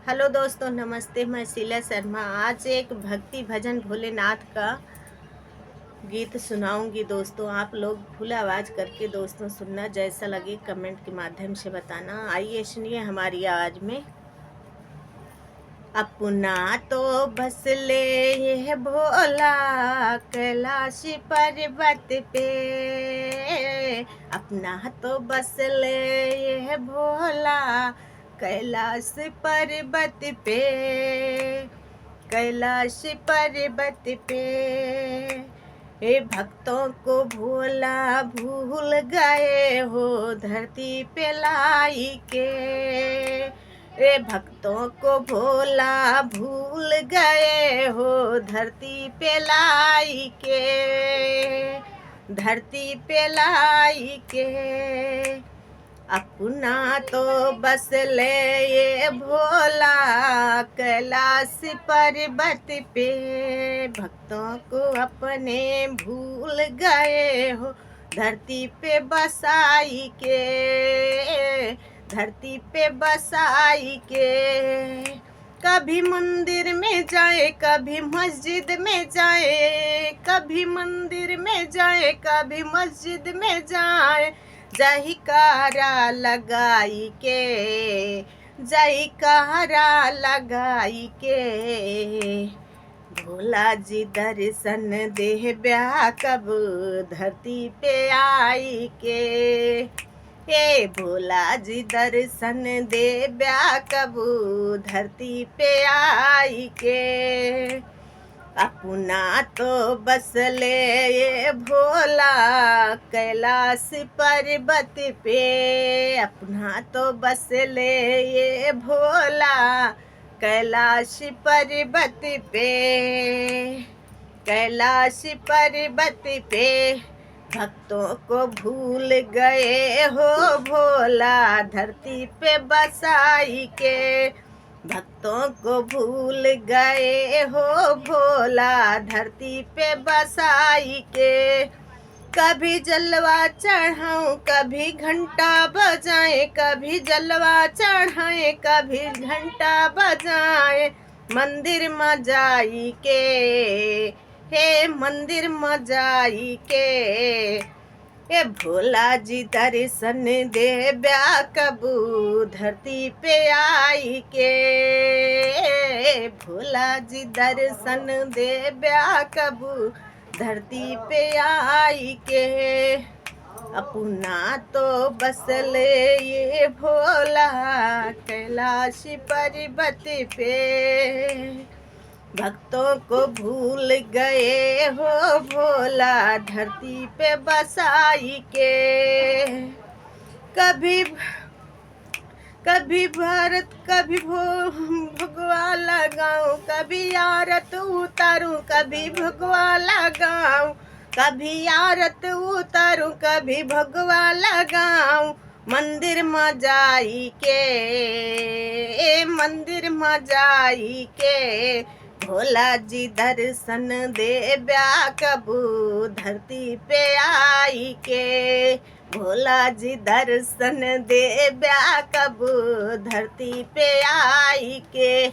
Hello दोस्तों, नमस्ते। मैं शीला शर्मा आज एक भक्ति भजन भोलेनाथ का गीत सुनाऊंगी। दोस्तों, आप लोग फुल आवाज करके दोस्तों सुनना, जैसा लगे कमेंट के माध्यम से बताना। आइए सुनिए हमारी आवाज में। अपना तो बस ले ये भोला कैलाश पर्वत पे, अपना तो बस ले ये भोला कैलाश पर्वत पे, कैलाश पर्वत पे। हे भक्तों को भोला भूल गए हो धरती पे लाई के, रे भक्तों को भोला भूल गए हो धरती पे लाई के, धरती पे लाई के। अपना तो बस ले ये भोला कैलाश पर्वत पे, भक्तों को अपने भूल गए हो धरती पे बसाई के, धरती पे बसाई के। कभी मंदिर में जाए कभी मस्जिद में जाए, कभी मंदिर में जाए कभी मस्जिद में जाए, जयकारा लगाई के, जयकारा लगाई के। भोला जी दर्शन दे ब्याह कब धरती पे आई के, हे भोला जी दर्शन दे ब्याह कब धरती पे आई के। अपना तो बस ले ये भोला कैलाश पर्वत पे, अपना तो बस ले ये भोला कैलाश पर्वत पे, कैलाश पर्वत पे। भक्तों को भूल गए हो भोला धरती पे बसाई के, भक्तों को भूल गए हो भोला धरती पे बसाई के। कभी जलवा चढ़ाऊं कभी घंटा बजाए, कभी जलवा चढ़ाए कभी घंटा बजाए, मंदिर में जाई के, हे मंदिर में जाई के। ये भोला जी दर्शन दे ब्याह कबू धरती पे आई के, भोला जी दर्शन दे ब्याह कबू धरती पे आई के। अपना तो बस ले ये भोला कैलाश पर्वत पे, भक्तों को भूल गए हो भोला धरती पे बसाई के। कभी कभी भारत कभी भगवा लगाऊं, कभी आरत उतारूं, कभी भगवा लगाऊं, कभी आरत उतारूं, कभी भगवा लगाऊं, मंदिर में जाई के, मंदिर में जाई के। भोला जी दर्शन दे ब्याह कबू धरती पे आई के, भोला जी दर्शन दे ब्याह कबू धरती पे आई के।